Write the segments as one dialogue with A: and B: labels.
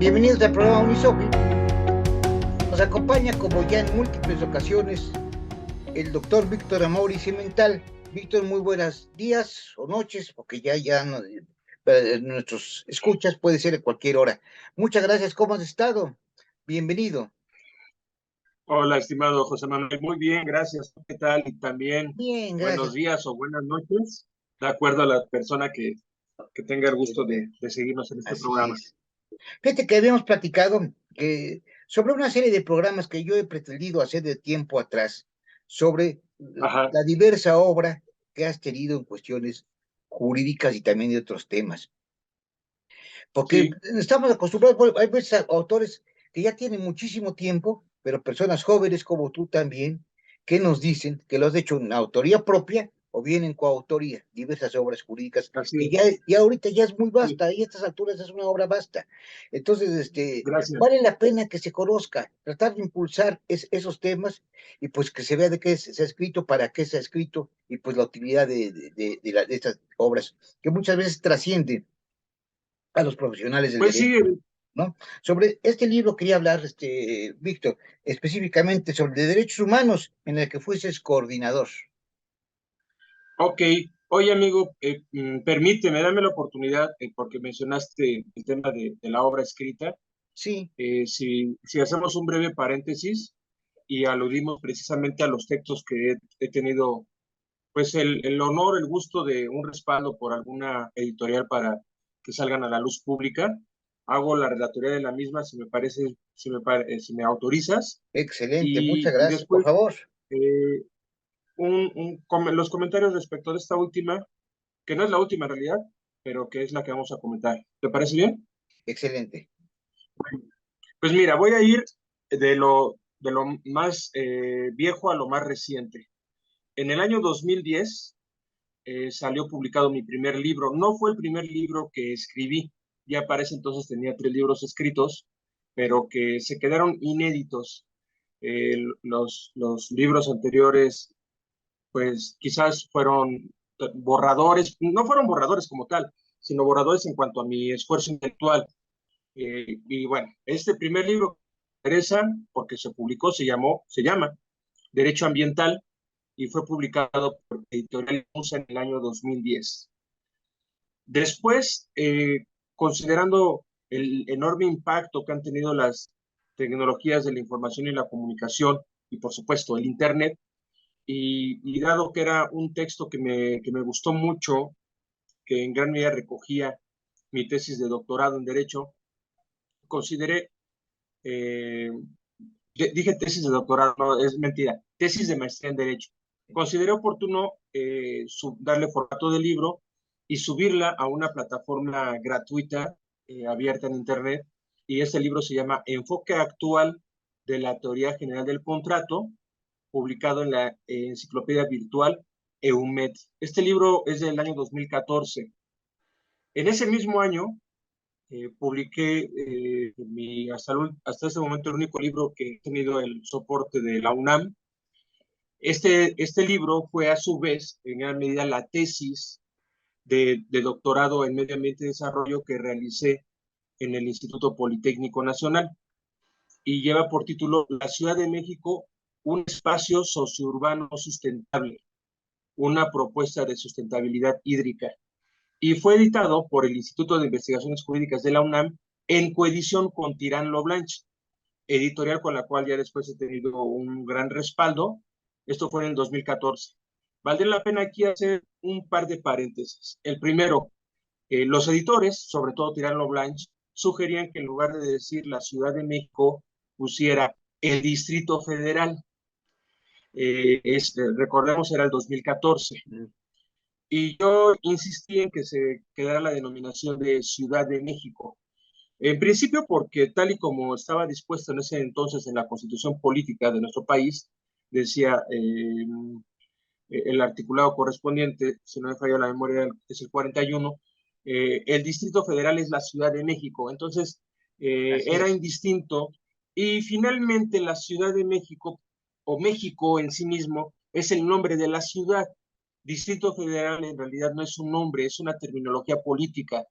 A: Bienvenidos al programa Unisofi. Nos acompaña, como ya en múltiples ocasiones, el doctor Víctor Amaury Cimental. Víctor, muy buenos días o noches, porque ya no, nuestros escuchas puede ser a cualquier hora. Muchas gracias, ¿cómo has estado? Bienvenido.
B: Hola, estimado José Manuel. Muy bien, gracias. ¿Qué tal? Y también
A: Bien,
B: buenos
A: gracias.
B: días o buenas noches, de acuerdo a la persona que tenga el gusto de seguirnos en este
A: Así
B: programa.
A: es. Fíjate que habíamos platicado sobre una serie de programas que yo he pretendido hacer de tiempo atrás, sobre
B: Ajá,
A: la diversa obra que has tenido en cuestiones jurídicas y también de otros temas. Porque
B: sí,
A: estamos acostumbrados, bueno, hay veces autores que ya tienen muchísimo tiempo, pero personas jóvenes como tú también, que nos dicen que lo has hecho en autoría propia o bien en coautoría, diversas obras jurídicas,
B: así
A: que
B: es.
A: ya ahorita ya es muy
B: Sí,
A: vasta, y a estas alturas es una obra vasta. Entonces,
B: gracias.
A: vale la pena que se conozca, tratar de impulsar esos temas y pues que se vea de qué se ha escrito, para qué se ha escrito y pues la utilidad de estas obras, que muchas veces trascienden a los profesionales del
B: Pues
A: derecho,
B: sí,
A: ¿no? Sobre este libro quería hablar, Víctor, específicamente sobre de derechos humanos, en el que fueses coordinador.
B: ok. Oye, amigo, permíteme, dame la oportunidad, porque mencionaste el tema de la obra escrita.
A: Sí,
B: Si hacemos un breve paréntesis y aludimos precisamente a los textos que he tenido pues el honor, el gusto de un respaldo por alguna editorial para que salgan a la luz pública. Hago la relatoría de la misma, si me parece, si me autorizas.
A: excelente, muchas
B: Y
A: gracias, por
B: después,
A: favor.
B: eh, los comentarios respecto de esta última, que no es la última en realidad, pero que es la que vamos a comentar. ¿Te parece bien?
A: Excelente.
B: Pues mira, voy a ir de lo más viejo a lo más reciente. En el año 2010 salió publicado mi primer libro. No fue el primer libro que escribí, ya para ese entonces tenía 3 libros escritos, pero que se quedaron inéditos. Los libros anteriores, pues quizás fueron borradores, no fueron borradores como tal, sino borradores en cuanto a mi esfuerzo intelectual. Y bueno, este primer libro me interesa porque se publicó, se llama Derecho Ambiental y fue publicado por Editorial Musa en el año 2010. Después, considerando el enorme impacto que han tenido las tecnologías de la información y la comunicación, y por supuesto el Internet, y dado que era un texto que me gustó mucho, que en gran medida recogía mi tesis de doctorado en Derecho, consideré, eh, dije tesis de doctorado, no, es mentira, tesis de maestría en Derecho. Consideré oportuno darle formato de libro y subirla a una plataforma gratuita, abierta en Internet, y este libro se llama Enfoque Actual de la Teoría General del Contrato, publicado en la enciclopedia virtual EUMED. Este libro es del año 2014. En ese mismo año, publiqué hasta ese momento el único libro que he tenido el soporte de la UNAM. Este libro fue a su vez, en gran medida, la tesis de doctorado en Medio Ambiente y Desarrollo que realicé en el Instituto Politécnico Nacional y lleva por título La Ciudad de México, un espacio sociourbano sustentable, una propuesta de sustentabilidad hídrica. Y fue editado por el Instituto de Investigaciones Jurídicas de la UNAM en coedición con Tirán Loblanche, editorial con la cual ya después he tenido un gran respaldo. Esto fue en el 2014. Valdría la pena aquí hacer un par de paréntesis. El primero, los editores, sobre todo Tirano Blanche, sugerían que en lugar de decir la Ciudad de México, pusiera el Distrito Federal. Recordemos, era el 2014. Y yo insistí en que se quedara la denominación de Ciudad de México. En principio, porque tal y como estaba dispuesto en ese entonces en la Constitución Política de nuestro país, decía el articulado correspondiente, si no me falla la memoria, es el 41, el Distrito Federal es la Ciudad de México. Entonces,
A: Así
B: era
A: es.
B: indistinto. Y finalmente, la Ciudad de México, o México en sí mismo, es el nombre de la ciudad. Distrito Federal en realidad no es un nombre, es una terminología política,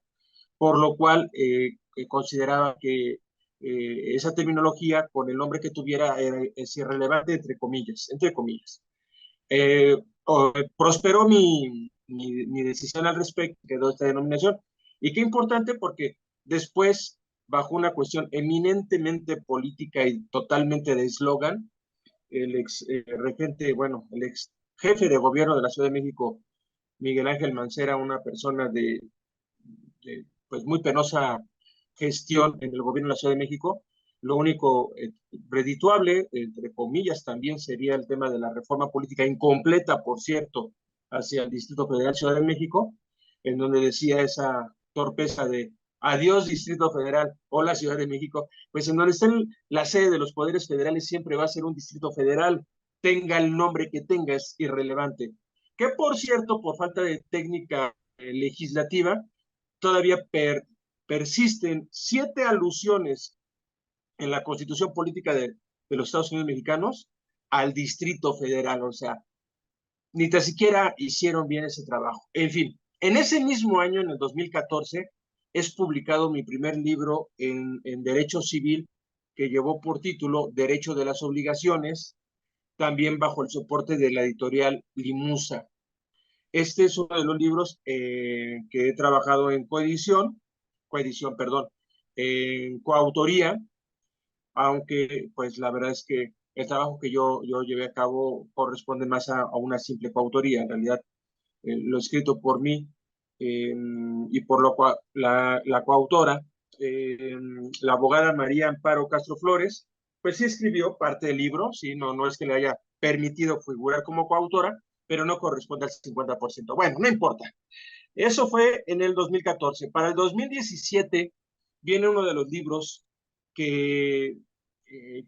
B: por lo cual consideraba que esa terminología con el nombre que tuviera es irrelevante, entre comillas, entre comillas. Prosperó mi decisión al respecto, quedó esta denominación. Y qué importante porque después, bajo una cuestión eminentemente política y totalmente de eslogan, el ex regente, bueno, el ex jefe de gobierno de la Ciudad de México, Miguel Ángel Mancera, una persona de pues muy penosa gestión en el gobierno de la Ciudad de México. Lo único redituable, entre comillas, también sería el tema de la reforma política incompleta, por cierto, hacia el Distrito Federal Ciudad de México, en donde decía esa torpeza de adiós Distrito Federal, hola Ciudad de México, pues en donde está la sede de los poderes federales siempre va a ser un Distrito Federal, tenga el nombre que tenga, es irrelevante. Que por cierto, por falta de técnica legislativa, todavía persisten 7 alusiones en la Constitución Política de los Estados Unidos Mexicanos al Distrito Federal, o sea, ni tan siquiera hicieron bien ese trabajo. En fin, en ese mismo año, en el 2014, es publicado mi primer libro en Derecho Civil, que llevó por título Derecho de las Obligaciones, también bajo el soporte de la editorial Limusa. Este es uno de los libros que he trabajado en en coautoría, aunque pues la verdad es que el trabajo que yo llevé a cabo corresponde más a una simple coautoría. En realidad, lo escrito por mí y por lo cual la coautora, eh, la abogada María Amparo Castro Flores, pues sí escribió parte del libro, sí, no es que le haya permitido figurar como coautora, pero no corresponde al 50%. Bueno, no importa. Eso fue en el 2014. Para el 2017 viene uno de los libros que,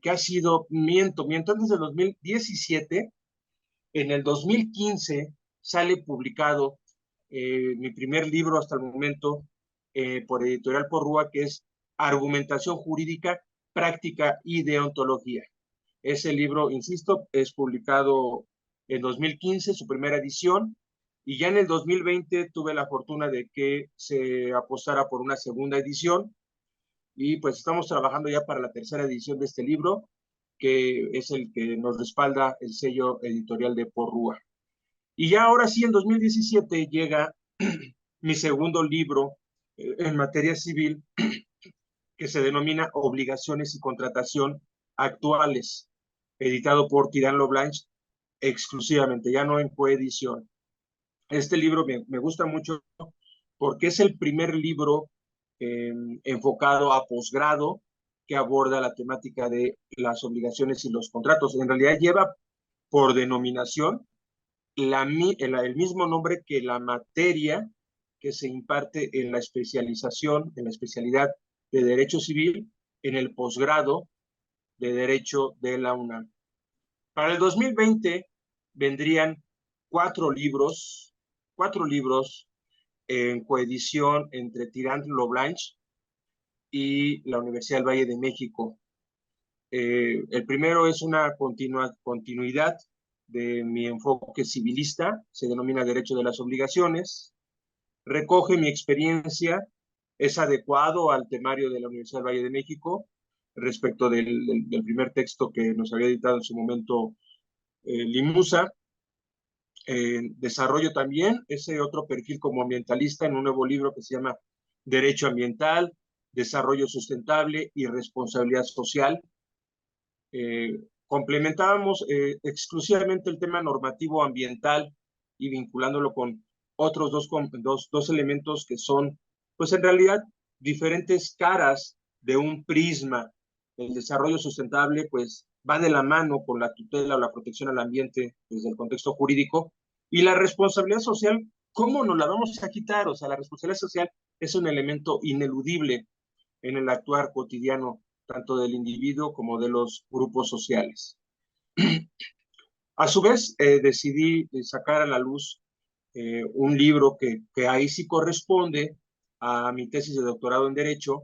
B: que ha sido, miento, antes del 2017, en el 2015 sale publicado mi primer libro hasta el momento por Editorial Porrúa, que es Argumentación Jurídica, Práctica y Deontología. Ese libro, insisto, es publicado en 2015, su primera edición, y ya en el 2020 tuve la fortuna de que se apostara por una segunda edición, y pues estamos trabajando ya para la tercera edición de este libro, que es el que nos respalda el sello editorial de Porrúa. Y ya ahora sí, en 2017 llega mi segundo libro en materia civil, que se denomina Obligaciones y Contratación Actuales, editado por Tirán Loblanche exclusivamente, ya no en coedición. Este libro me gusta mucho porque es el primer libro enfocado a posgrado que aborda la temática de las obligaciones y los contratos. En realidad lleva por denominación el mismo nombre que la materia que se imparte en la especialización, en la especialidad de Derecho Civil, en el posgrado de Derecho de la UNAM. Para el 2020 vendrían 4 libros en coedición entre Tirán Loblanche y la Universidad del Valle de México. El primero es una continuidad de mi enfoque civilista, se denomina Derecho de las Obligaciones, recoge mi experiencia, es adecuado al temario de la Universidad del Valle de México respecto del primer texto que nos había editado en su momento Limusa. Desarrollo también ese otro perfil como ambientalista en un nuevo libro que se llama Derecho Ambiental, Desarrollo Sustentable y Responsabilidad Social. Complementábamos exclusivamente el tema normativo ambiental y vinculándolo con otros dos elementos que son, pues en realidad, diferentes caras de un prisma. El desarrollo sustentable, pues, va de la mano con la tutela o la protección al ambiente desde el contexto jurídico, y la responsabilidad social, ¿cómo nos la vamos a quitar? O sea, la responsabilidad social es un elemento ineludible en el actuar cotidiano, tanto del individuo como de los grupos sociales. A su vez, decidí sacar a la luz un libro que ahí sí corresponde a mi tesis de doctorado en Derecho,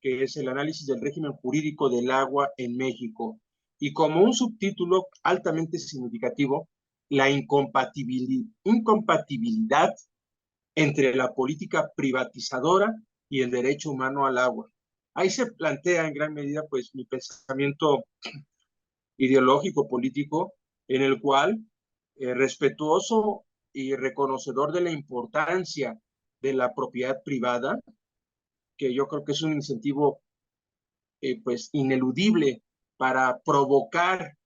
B: que es el análisis del régimen jurídico del agua en México. Y como un subtítulo altamente significativo, la incompatibilidad entre la política privatizadora y el derecho humano al agua. Ahí se plantea en gran medida pues mi pensamiento ideológico, político, en el cual, respetuoso y reconocedor de la importancia de la propiedad privada, que yo creo que es un incentivo pues ineludible para provocar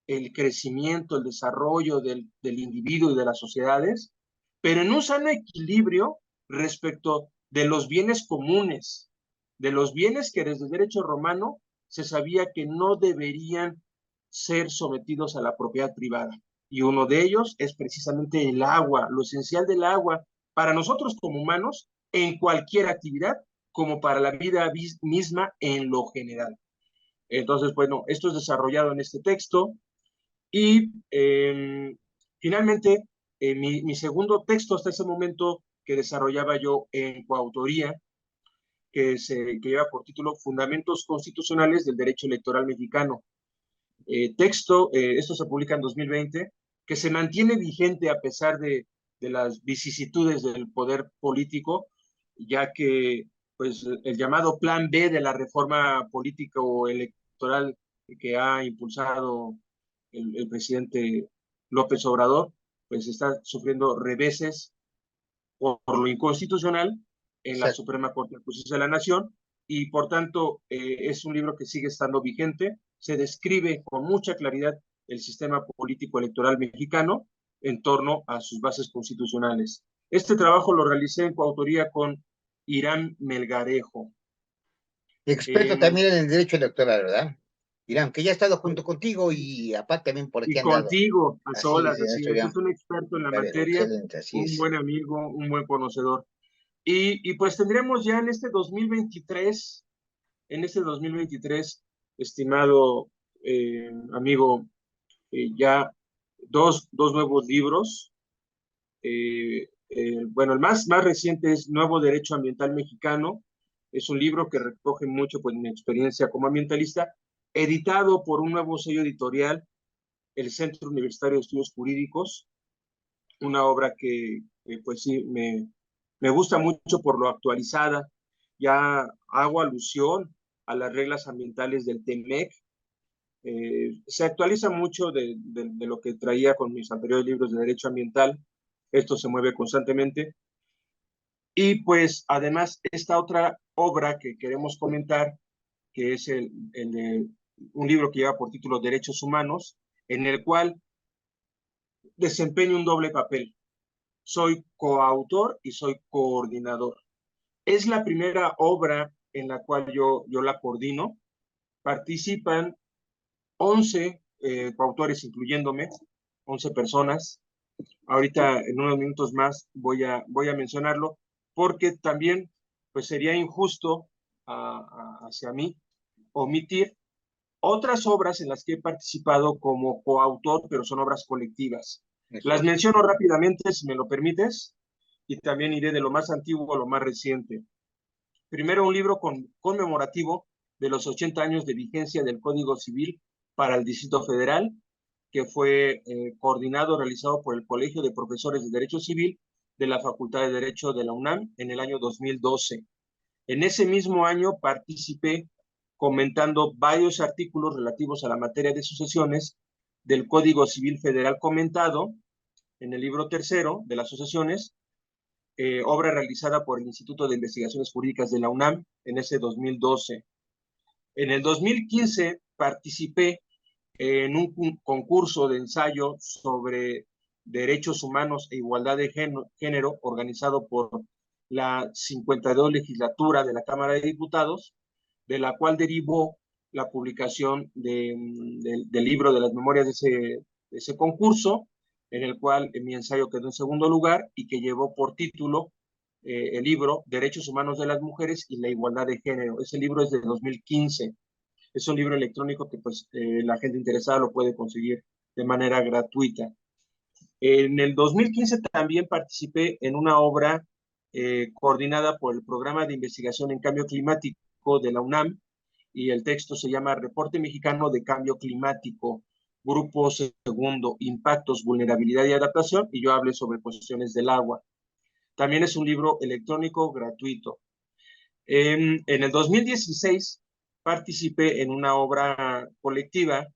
B: el crecimiento, el desarrollo del individuo y de las sociedades, pero en un sano equilibrio respecto de los bienes comunes, de los bienes que desde el derecho romano se sabía que no deberían ser sometidos a la propiedad privada. Y uno de ellos es precisamente el agua, lo esencial del agua para nosotros como humanos en cualquier actividad, como para la vida misma en lo general. Entonces, bueno, esto es desarrollado en este texto. Y finalmente, mi segundo texto hasta ese momento que desarrollaba yo en coautoría, que lleva por título Fundamentos Constitucionales del Derecho Electoral Mexicano. Esto se publica en 2020, que se mantiene vigente a pesar de las vicisitudes del poder político, ya que pues, el llamado Plan B de la reforma política o electoral que ha impulsado el presidente López Obrador, pues está sufriendo reveses por lo inconstitucional en la
A: Exacto.
B: Suprema Corte de Justicia de la Nación, y por tanto es un libro que sigue estando vigente. Se describe con mucha claridad el sistema político electoral mexicano en torno a sus bases constitucionales. Este trabajo lo realicé en coautoría con Irán Melgarejo.
A: Experto
B: Eh,
A: también en el derecho electoral, ¿verdad? Irán, que ya ha estado junto contigo y aparte también por aquí
B: y
A: ha andado.
B: contigo, a
A: Así
B: solas,
A: es,
B: así
A: nuestro
B: es
A: Irán.
B: un experto en la
A: Vale,
B: materia,
A: excelente, así
B: un
A: es.
B: buen amigo, un buen conocedor. Y pues tendremos ya en este 2023, estimado amigo, ya dos nuevos libros. Bueno, el más reciente es Nuevo Derecho Ambiental Mexicano. Es un libro que recoge mucho pues, mi experiencia como ambientalista, editado por un nuevo sello editorial, el Centro Universitario de Estudios Jurídicos, una obra que pues sí, me gusta mucho por lo actualizada. Ya hago alusión a las reglas ambientales del TEMEC. Se actualiza mucho de lo que traía con mis anteriores libros de derecho ambiental. Esto se mueve constantemente. Y pues además esta otra obra que queremos comentar, que es un libro que lleva por título Derechos Humanos, en el cual desempeño un doble papel. Soy coautor y soy coordinador. Es la primera obra en la cual yo la coordino. Participan 11 coautores, incluyéndome, 11 personas. Ahorita, en unos minutos más, voy a mencionarlo, porque también pues, sería injusto hacia mí omitir otras obras en las que he participado como coautor, pero son obras colectivas. Las
A: Eso.
B: menciono rápidamente, si me lo permites, y también iré de lo más antiguo a lo más reciente. Primero, un libro conmemorativo de los 80 años de vigencia del Código Civil para el Distrito Federal, que fue coordinado, realizado por el Colegio de Profesores de Derecho Civil de la Facultad de Derecho de la UNAM en el año 2012. En ese mismo año participé comentando varios artículos relativos a la materia de sucesiones del Código Civil Federal comentado en el libro tercero de las sucesiones, obra realizada por el Instituto de Investigaciones Jurídicas de la UNAM en ese 2012. En el 2015 participé en un concurso de ensayo sobre derechos humanos e igualdad de género organizado por la 52 legislatura de la Cámara de Diputados, de la cual derivó la publicación del libro de las memorias de ese concurso, en el cual mi ensayo quedó en segundo lugar y que llevó por título el libro Derechos Humanos de las Mujeres y la Igualdad de Género. Ese libro es de 2015. Es un libro electrónico que pues, la gente interesada lo puede conseguir de manera gratuita. En el 2015 también participé en una obra coordinada por el Programa de Investigación en Cambio Climático de la UNAM, y el texto se llama Reporte Mexicano de Cambio Climático, Grupo Segundo, Impactos, Vulnerabilidad y Adaptación, y yo hablé sobre cuestiones del agua. También es un libro electrónico gratuito. En el 2016 participé en una obra colectiva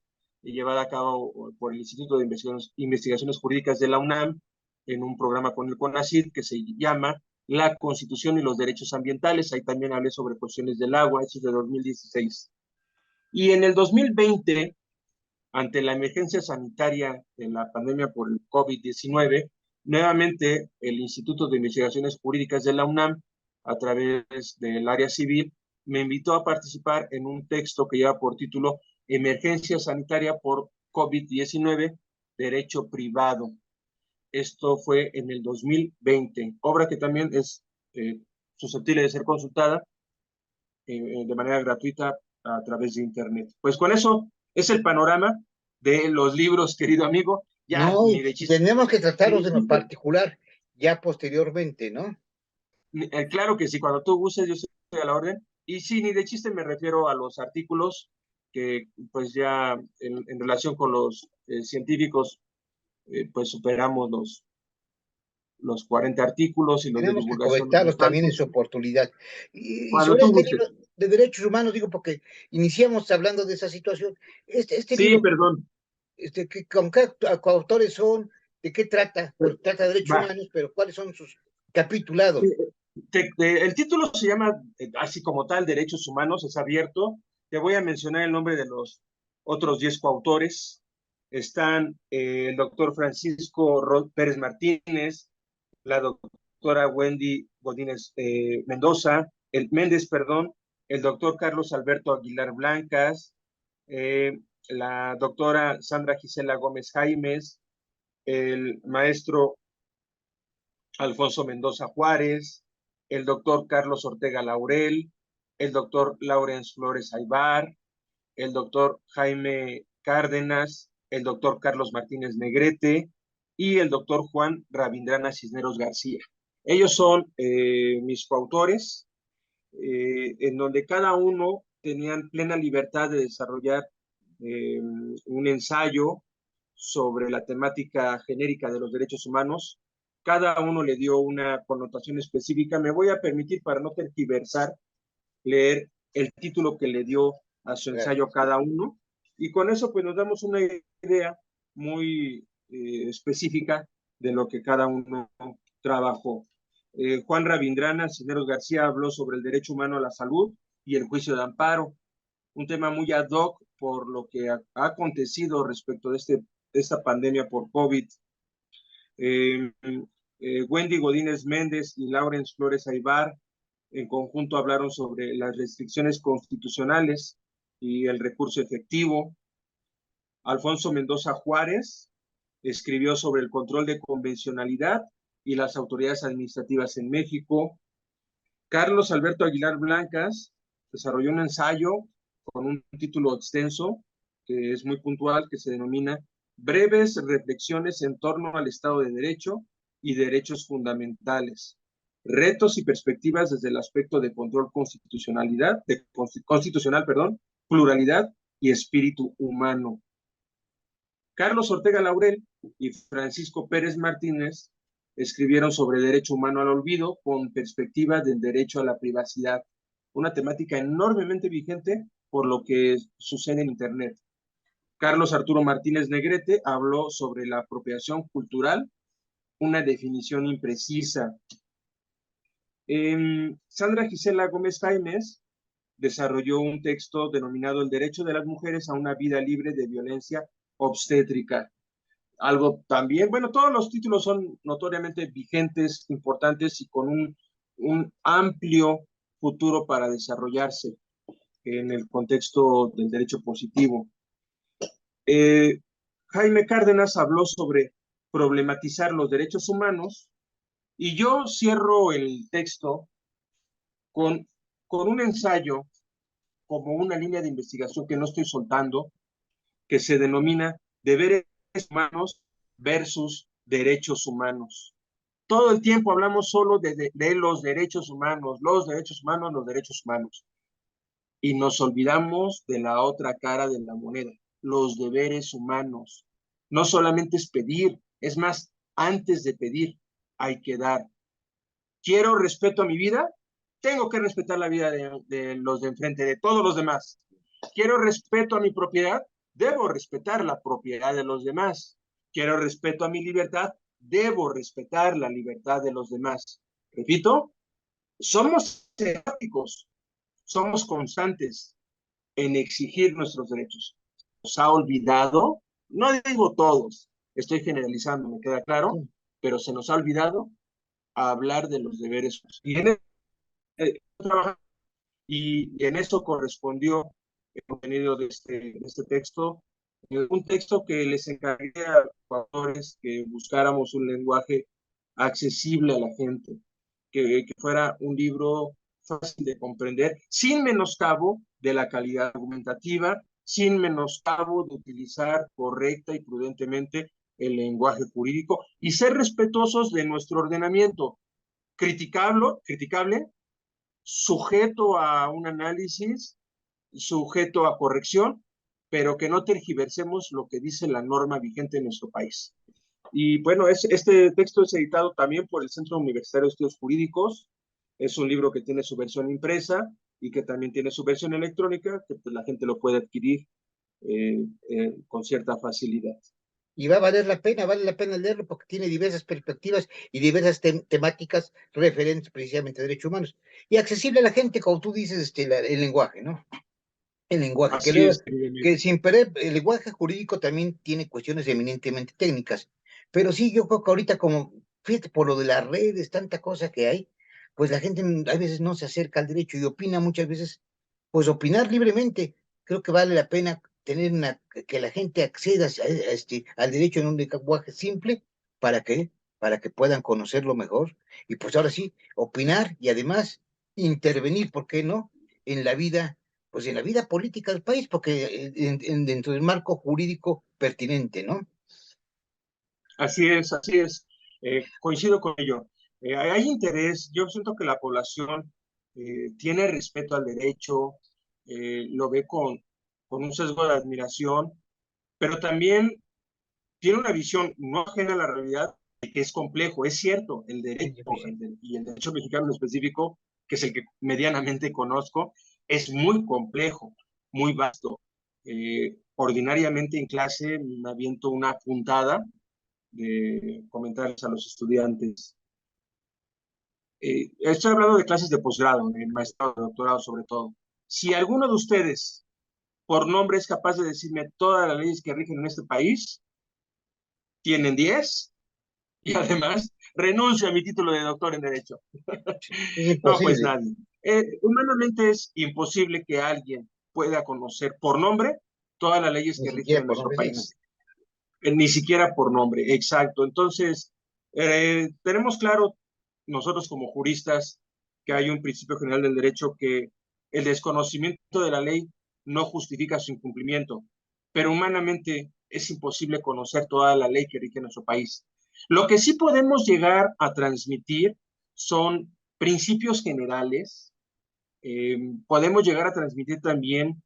B: llevada a cabo por el Instituto de Investigaciones Jurídicas de la UNAM en un programa con el CONACYT que se llama La Constitución y los Derechos Ambientales. Ahí también hablé sobre cuestiones del agua, eso es de 2016. Y en el 2020, ante la emergencia sanitaria de la pandemia por el COVID-19, nuevamente el Instituto de Investigaciones Jurídicas de la UNAM, a través del área civil, me invitó a participar en un texto que lleva por título Emergencia Sanitaria por COVID-19, Derecho Privado. Esto fue en el 2020, obra que también es susceptible de ser consultada de manera gratuita a través de Internet. Pues con eso es el panorama de los libros, querido amigo. Ya,
A: No,
B: ni de chiste.
A: tenemos que
B: Ni de
A: tratarlos en lo
B: chiste.
A: particular ya posteriormente, ¿no?
B: Claro que sí, cuando tú gustes, yo estoy a la orden. Y sí, ni de chiste me refiero a los artículos que, pues ya en relación con los científicos, pues superamos los 40 artículos y los de
A: Tenemos que
B: divulgación unos
A: comentarlos también en
B: cuantos.
A: su oportunidad. Y
B: Cuando
A: sobre
B: tú
A: este
B: gustes.
A: libro de derechos humanos, digo, porque iniciamos hablando de esa situación. Este
B: Sí,
A: libro,
B: perdón.
A: ¿con qué coautores son? ¿De qué trata? Pues trata de derechos
B: Va.
A: humanos, pero ¿cuáles son sus capitulados?
B: El título se llama, así como tal, Derechos Humanos, es abierto. Te voy a mencionar el nombre de los otros 10 coautores. Están el doctor Francisco Pérez Martínez, la doctora Wendy Godínez Méndez, perdón, el doctor Carlos Alberto Aguilar Blancas, la doctora Sandra Gisela Gómez Jaimes, el maestro Alfonso Mendoza Juárez, el doctor Carlos Ortega Laurel, el doctor Lawrence Flores Aybar, el doctor Jaime Cárdenas, el doctor Carlos Martínez Negrete y el doctor Juan Rabindrana Cisneros García. Ellos son mis coautores, en donde cada uno tenían plena libertad de desarrollar un ensayo sobre la temática genérica de los derechos humanos. Cada uno le dio una connotación específica. Me voy a permitir, para no tergiversar, leer el título que le dio a su ensayo cada uno. Y con eso, pues, nos damos una idea muy específica de lo que cada uno trabajó. Juan Rabindrana Cisneros García habló sobre el derecho humano a la salud y el juicio de amparo, un tema muy ad hoc por lo que ha acontecido respecto de esta pandemia por COVID. Wendy Godínez Méndez y Lawrence Flores Aybar en conjunto hablaron sobre las restricciones constitucionales y el recurso efectivo. Alfonso Mendoza Juárez escribió sobre el control de convencionalidad y las autoridades administrativas en México. Carlos Alberto Aguilar Blancas desarrolló un ensayo con un título extenso, que es muy puntual, que se denomina Breves reflexiones en torno al Estado de Derecho y derechos fundamentales, retos y perspectivas desde el aspecto de control constitucional, pluralidad y espíritu humano. Carlos Ortega Laurel y Francisco Pérez Martínez escribieron sobre derecho humano al olvido con perspectiva del derecho a la privacidad, una temática enormemente vigente por lo que sucede en Internet. Carlos Arturo Martínez Negrete habló sobre la apropiación cultural, una definición imprecisa. Sandra Gisela Gómez Jaimes desarrolló un texto denominado El derecho de las mujeres a una vida libre de violencia obstétrica. Algo también, bueno, todos los títulos son notoriamente vigentes, importantes y con un amplio futuro para desarrollarse en el contexto del derecho positivo. Jaime Cárdenas habló sobre problematizar los derechos humanos y yo cierro el texto con un ensayo como una línea de investigación que no estoy soltando, que se denomina Deberes humanos versus derechos humanos. Todo el tiempo hablamos solo de los derechos humanos, los derechos humanos, los derechos humanos. Y nos olvidamos de la otra cara de la moneda, los deberes humanos. No solamente es pedir, es más, antes de pedir hay que dar. ¿Quiero respeto a mi vida? tengo que respetar la vida de los de enfrente, de todos los demás. Quiero respeto a mi propiedad, debo respetar la propiedad de los demás. Quiero respeto a mi libertad, debo respetar la libertad de los demás. Repito, somos empáticos, somos constantes en exigir nuestros derechos. Nos ha olvidado, no digo todos, estoy generalizando, me queda claro, pero se nos ha olvidado hablar de los deberes. Y en eso correspondió el contenido de este texto, un texto que les encargué a los autores que buscáramos un lenguaje accesible a la gente, que fuera un libro fácil de comprender, sin menoscabo de la calidad argumentativa, sin menoscabo de utilizar correcta y prudentemente el lenguaje jurídico y ser respetuosos de nuestro ordenamiento, criticable, sujeto a un análisis, sujeto a corrección, pero que no tergiversemos lo que dice la norma vigente en nuestro país. Y bueno, este texto es editado también por el Centro Universitario de Estudios Jurídicos. Es un libro que tiene su versión impresa y que también tiene su versión electrónica, que pues, la gente lo puede adquirir con cierta facilidad.
A: Y vale la pena leerlo porque tiene diversas perspectivas y diversas temáticas referentes precisamente a derechos humanos. Y accesible a la gente, como tú dices, el lenguaje, ¿no? El lenguaje,
B: Así es,
A: que sin perder, el lenguaje jurídico también tiene cuestiones eminentemente técnicas. Pero sí, yo creo que ahorita como, fíjate, por lo de las redes, tanta cosa que hay, pues la gente a veces no se acerca al derecho y opina muchas veces, pues opinar libremente. Creo que vale la pena tener que la gente acceda al derecho en un lenguaje simple para que puedan conocerlo mejor. Y pues ahora sí, opinar y además intervenir, ¿por qué no? En la vida, pues en la vida política del país, porque dentro del marco jurídico pertinente, ¿no?
B: Así es, así es. Coincido con ello. Hay interés, yo siento que la población tiene respeto al derecho, lo ve con un sesgo de admiración, pero también tiene una visión no ajena a la realidad de que es complejo. Es cierto, el derecho y el derecho mexicano en específico, que es el que medianamente conozco, es muy complejo, muy vasto. Ordinariamente en clase me aviento una puntada de comentarles a los estudiantes. Estoy hablando de clases de posgrado, de maestrado, de doctorado sobre todo. Si alguno de ustedes, por nombre, es capaz de decirme todas las leyes que rigen en este país, tienen 10 y además renuncio a mi título de doctor en Derecho.
A: Es
B: No, pues
A: imposible.
B: nadie. Humanamente es imposible que alguien pueda conocer por nombre todas las leyes
A: Ni
B: que rigen
A: siquiera
B: en
A: por
B: nuestro
A: nombre, sí, ¿no?
B: país. Ni siquiera por nombre, exacto. Entonces, tenemos claro nosotros como juristas que hay un principio general del derecho que el desconocimiento de la ley no justifica su incumplimiento, pero humanamente es imposible conocer toda la ley que rige nuestro país. Lo que sí podemos llegar a transmitir son principios generales, podemos llegar a transmitir también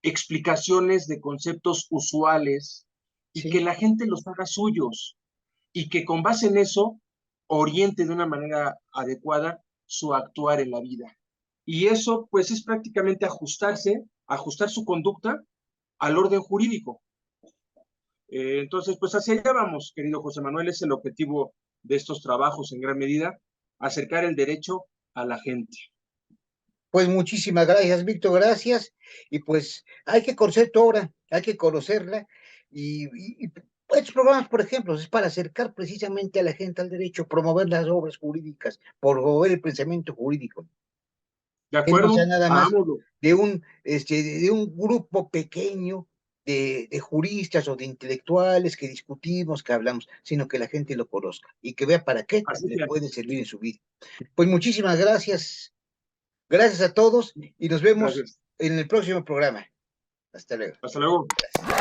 B: explicaciones de conceptos usuales y que
A: Sí.
B: la gente los haga suyos y que con base en eso oriente de una manera adecuada su actuar en la vida. Y eso pues es prácticamente ajustar su conducta al orden jurídico. Entonces pues hacia allá vamos, querido José Manuel, es el objetivo de estos trabajos en gran medida, acercar el derecho a la gente.
A: Pues muchísimas gracias, Víctor, gracias. Y pues hay que conocer tu obra, hay que conocerla. Y estos programas, por ejemplo, es para acercar precisamente a la gente al derecho, promover las obras jurídicas, promover el pensamiento jurídico.
B: ¿De
A: Que no sea
B: acuerdo?
A: nada más
B: Hagámoslo.
A: de un grupo pequeño de juristas o de intelectuales que discutimos, que hablamos, sino que la gente lo conozca y que vea para qué
B: Así
A: le
B: sea.
A: puede servir en su vida. Pues muchísimas gracias. Gracias a todos y nos vemos
B: Gracias.
A: en el próximo programa. Hasta luego.
B: Hasta luego.
A: Gracias.